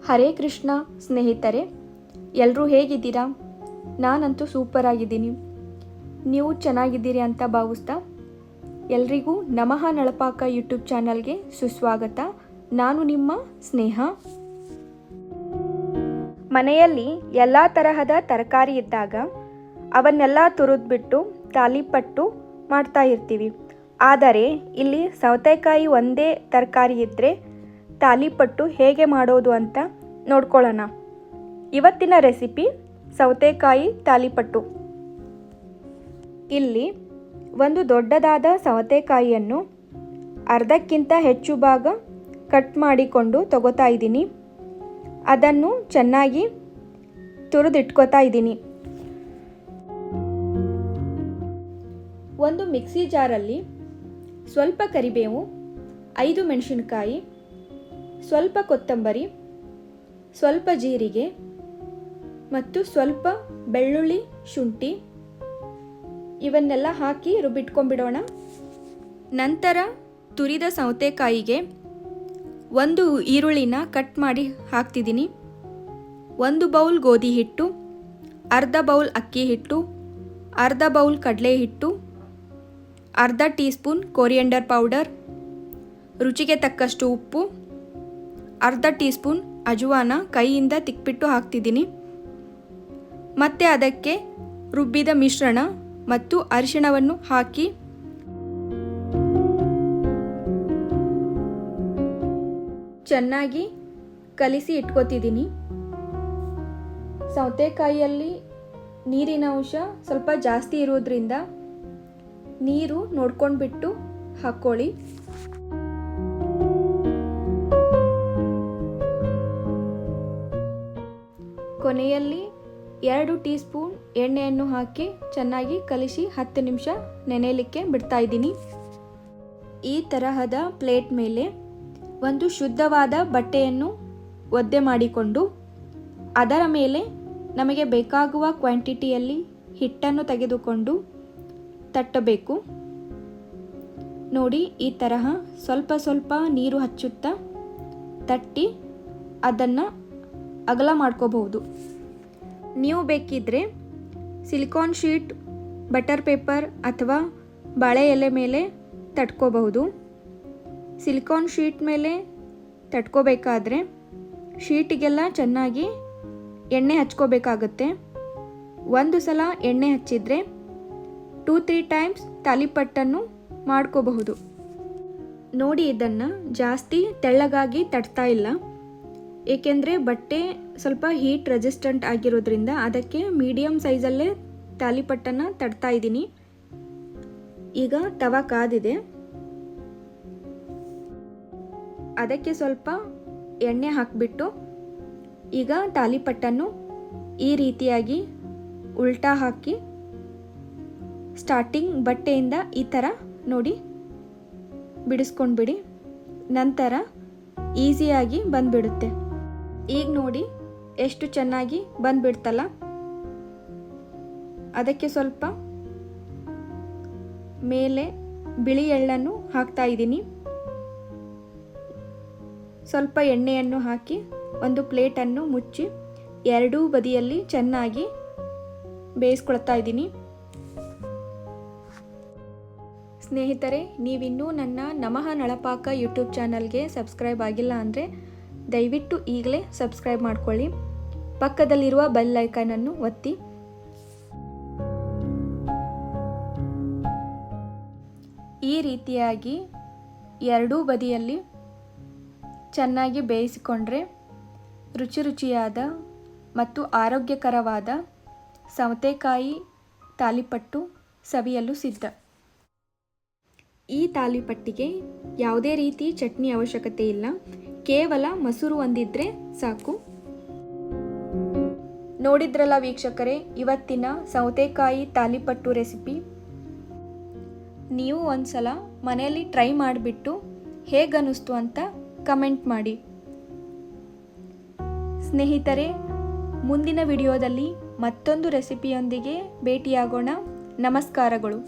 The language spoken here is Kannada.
ಹರೇ ಕೃಷ್ಣ ಸ್ನೇಹಿತರೆ, ಎಲ್ಲರೂ ಹೇಗಿದ್ದೀರಾ? ನಾನಂತೂ ಸೂಪರ್ ಆಗಿದ್ದೀನಿ. ನೀವು ಚೆನ್ನಾಗಿದ್ದೀರಿ ಅಂತ ಭಾವಿಸ್ತಾ ಎಲ್ರಿಗೂ ನಮಃ ನಳಪಾಕ ಯೂಟ್ಯೂಬ್ ಚಾನಲ್ಗೆ ಸುಸ್ವಾಗತ. ನಾನು ನಿಮ್ಮ ಸ್ನೇಹ. ಮನೆಯಲ್ಲಿ ಎಲ್ಲ ತರಹದ ತರಕಾರಿ ಇದ್ದಾಗ ಅವನ್ನೆಲ್ಲ ತುರಿದ್ಬಿಟ್ಟು ತಾಲಿಪಟ್ಟು ಮಾಡ್ತಾ ಇರ್ತೀವಿ. ಆದರೆ ಇಲ್ಲಿ ಸೌತೆಕಾಯಿ ಒಂದೇ ತರಕಾರಿ ಇದ್ದರೆ ತಾಲಿಪಟ್ಟು ಹೇಗೆ ಮಾಡೋದು ಅಂತ ನೋಡ್ಕೊಳ್ಳೋಣ. ಇವತ್ತಿನ ರೆಸಿಪಿ ಸೌತೆಕಾಯಿ ತಾಲಿಪಟ್ಟು. ಇಲ್ಲಿ ಒಂದು ದೊಡ್ಡದಾದ ಸೌತೆಕಾಯಿಯನ್ನು ಅರ್ಧಕ್ಕಿಂತ ಹೆಚ್ಚು ಭಾಗ ಕಟ್ ಮಾಡಿಕೊಂಡು ತಗೋತಾ ಇದ್ದೀನಿ. ಅದನ್ನು ಚೆನ್ನಾಗಿ ತುರಿದಿಟ್ಕೋತಾ ಇದ್ದೀನಿ. ಒಂದು ಮಿಕ್ಸಿ ಜಾರಲ್ಲಿ ಸ್ವಲ್ಪ ಕರಿಬೇವು, 5 ಮೆಣಸಿನಕಾಯಿ, ಸ್ವಲ್ಪ ಕೊತ್ತಂಬರಿ, ಸ್ವಲ್ಪ ಜೀರಿಗೆ ಮತ್ತು ಸ್ವಲ್ಪ ಬೆಳ್ಳುಳ್ಳಿ, ಶುಂಠಿ ಇವನ್ನೆಲ್ಲ ಹಾಕಿ ರುಬ್ಬಿಟ್ಕೊಂಡ್ಬಿಡೋಣ. ನಂತರ ತುರಿದ ಸೌತೆಕಾಯಿಗೆ ಒಂದು ಈರುಳ್ಳಿನ ಕಟ್ ಮಾಡಿ ಹಾಕ್ತಿದ್ದೀನಿ. 1 ಬೌಲ್ ಗೋಧಿ ಹಿಟ್ಟು, ಅರ್ಧ ಬೌಲ್ ಅಕ್ಕಿ ಹಿಟ್ಟು, ಅರ್ಧ ಬೌಲ್ ಕಡಲೆ ಹಿಟ್ಟು, ಅರ್ಧ ಟೀ ಸ್ಪೂನ್ ಕೊರಿಯಂಡರ್ ಪೌಡರ್, ರುಚಿಗೆ ತಕ್ಕಷ್ಟು ಉಪ್ಪು, ಅರ್ಧ ಟೀ ಸ್ಪೂನ್ ಅಜವಾನ ಕೈಯಿಂದ ತಿಕ್ಬಿಟ್ಟು ಹಾಕ್ತಿದ್ದೀನಿ. ಮತ್ತೆ ಅದಕ್ಕೆ ರುಬ್ಬಿದ ಮಿಶ್ರಣ ಮತ್ತು ಅರಿಶಿಣವನ್ನು ಹಾಕಿ ಚೆನ್ನಾಗಿ ಕಲಿಸಿ ಇಟ್ಕೋತಿದ್ದೀನಿ. ಸೌತೆಕಾಯಿಯಲ್ಲಿ ನೀರಿನ ಅಂಶ ಸ್ವಲ್ಪ ಜಾಸ್ತಿ ಇರೋದ್ರಿಂದ ನೀರು ನೋಡ್ಕೊಂಡ್ಬಿಟ್ಟು ಹಾಕ್ಕೊಳ್ಳಿ. ಕೊನೆಯಲ್ಲಿ 2 ಟೀ ಸ್ಪೂನ್ ಎಣ್ಣೆಯನ್ನು ಹಾಕಿ ಚೆನ್ನಾಗಿ ಕಲಿಸಿ 10 ನಿಮಿಷ ನೆನೆಯಲಿಕ್ಕೆ ಬಿಡ್ತಾ ಇದ್ದೀನಿ. ಈ ತರಹದ ಪ್ಲೇಟ್ ಮೇಲೆ ಒಂದು ಶುದ್ಧವಾದ ಬಟ್ಟೆಯನ್ನು ಒದ್ದೆ ಮಾಡಿಕೊಂಡು ಅದರ ಮೇಲೆ ನಮಗೆ ಬೇಕಾಗುವ ಕ್ವಾಂಟಿಟಿಯಲ್ಲಿ ಹಿಟ್ಟನ್ನು ತೆಗೆದುಕೊಂಡು ತಟ್ಟಬೇಕು. ನೋಡಿ, ಈ ತರಹ ಸ್ವಲ್ಪ ಸ್ವಲ್ಪ ನೀರು ಹಚ್ಚುತ್ತಾ ತಟ್ಟಿ ಅದನ್ನು ಅಗಲ ಮಾಡ್ಕೋಬಹುದು. ನೀವು ಬೇಕಿದ್ದರೆ ಸಿಲಿಕಾನ್ ಶೀಟ್, ಬಟರ್ ಪೇಪರ್ ಅಥವಾ ಬಾಳೆ ಎಲೆ ಮೇಲೆ ತಟ್ಕೋಬಹುದು. ಸಿಲಿಕಾನ್ ಶೀಟ್ ಮೇಲೆ ತಟ್ಕೋಬೇಕಾದ್ರೆ ಶೀಟಿಗೆಲ್ಲ ಚೆನ್ನಾಗಿ ಎಣ್ಣೆ ಹಚ್ಕೋಬೇಕಾಗತ್ತೆ. ಒಂದು ಸಲ ಎಣ್ಣೆ ಹಚ್ಚಿದರೆ 2-3 ಟೈಮ್ಸ್ ತಾಲಿಪಟ್ಟನ್ನು ಮಾಡ್ಕೋಬಹುದು. ನೋಡಿ, ಇದನ್ನು ಜಾಸ್ತಿ ತೆಳ್ಳಗಾಗಿ ತಟ್ತಾ ಇಲ್ಲ, ಏಕೆಂದರೆ ಬಟ್ಟೆ ಸ್ವಲ್ಪ ಹೀಟ್ ರೆಸಿಸ್ಟೆಂಟ್ ಆಗಿರೋದ್ರಿಂದ ಅದಕ್ಕೆ ಮೀಡಿಯಮ್ ಸೈಜಲ್ಲೇ ತಾಲಿಪಟ್ಟನ್ನು ತಟ್ತಾ ಇದ್ದೀನಿ. ಈಗ ತವಾ ಕಾದಿದೆ, ಅದಕ್ಕೆ ಸ್ವಲ್ಪ ಎಣ್ಣೆ ಹಾಕಿಬಿಟ್ಟು ಈಗ ತಾಲಿಪಟ್ಟನ್ನು ಈ ರೀತಿಯಾಗಿ ಉಲ್ಟಾ ಹಾಕಿ ಸ್ಟಾರ್ಟಿಂಗ್ ಬಟ್ಟೆಯಿಂದ ಈ ಥರ ನೋಡಿ ಬಿಡಿಸ್ಕೊಂಡ್ಬಿಡಿ. ನಂತರ ಈಸಿಯಾಗಿ ಬಂದುಬಿಡುತ್ತೆ. ಈಗ ನೋಡಿ ಎಷ್ಟು ಚೆನ್ನಾಗಿ ಬಂದುಬಿಡ್ತಲ್ಲ. ಅದಕ್ಕೆ ಸ್ವಲ್ಪ ಮೇಲೆ ಬಿಳಿ ಎಳ್ಳನ್ನು ಹಾಕ್ತಾ ಇದ್ದೀನಿ. ಸ್ವಲ್ಪ ಎಣ್ಣೆಯನ್ನು ಹಾಕಿ ಒಂದು ಪ್ಲೇಟನ್ನು ಮುಚ್ಚಿ ಎರಡೂ ಬದಿಯಲ್ಲಿ ಚೆನ್ನಾಗಿ ಬೇಯಿಸ್ಕೊಳ್ತಾ ಇದ್ದೀನಿ. ಸ್ನೇಹಿತರೆ, ನೀವಿನ್ನೂ ನನ್ನ ನಮಃ ನಳಪಾಕ ಯೂಟ್ಯೂಬ್ ಚಾನಲ್ಗೆ ಸಬ್ಸ್ಕ್ರೈಬ್ ಆಗಿಲ್ಲ ಅಂದರೆ ದಯವಿಟ್ಟು ಈಗಲೇ ಸಬ್ಸ್ಕ್ರೈಬ್ ಮಾಡ್ಕೊಳ್ಳಿ. ಪಕ್ಕದಲ್ಲಿರುವ ಬೆಲ್ ಐಕಾನನ್ನು ಒತ್ತಿ. ಈ ರೀತಿಯಾಗಿ ಎರಡೂ ಬದಿಯಲ್ಲಿ ಚೆನ್ನಾಗಿ ಬೇಯಿಸಿಕೊಂಡ್ರೆ ರುಚಿಯಾದ ಮತ್ತು ಆರೋಗ್ಯಕರವಾದ ಸೌತೆಕಾಯಿ ತಾಲಿಪಟ್ಟು ಸವಿಯಲು ಸಿದ್ಧ. ಈ ತಾಲಿಪಟ್ಟಿಗೆ ಯಾವುದೇ ರೀತಿ ಚಟ್ನಿ ಅವಶ್ಯಕತೆ ಇಲ್ಲ, ಕೇವಲ ಮೊಸರು ಒಂದಿದ್ರೆ ಸಾಕು. ನೋಡಿದ್ರಲ್ಲ ವೀಕ್ಷಕರೇ, ಇವತ್ತಿನ ಸೌತೆಕಾಯಿ ತಾಲಿಪಟ್ಟು ರೆಸಿಪಿ. ನೀವು ಒಂದ್ಸಲ ಮನೆಯಲ್ಲಿ ಟ್ರೈ ಮಾಡಿಬಿಟ್ಟು ಹೇಗನ್ನಿಸ್ತು ಅಂತ ಕಮೆಂಟ್ ಮಾಡಿ. ಸ್ನೇಹಿತರೆ, ಮುಂದಿನ ವಿಡಿಯೋದಲ್ಲಿ ಮತ್ತೊಂದು ರೆಸಿಪಿಯೊಂದಿಗೆ ಭೇಟಿಯಾಗೋಣ. ನಮಸ್ಕಾರಗಳು.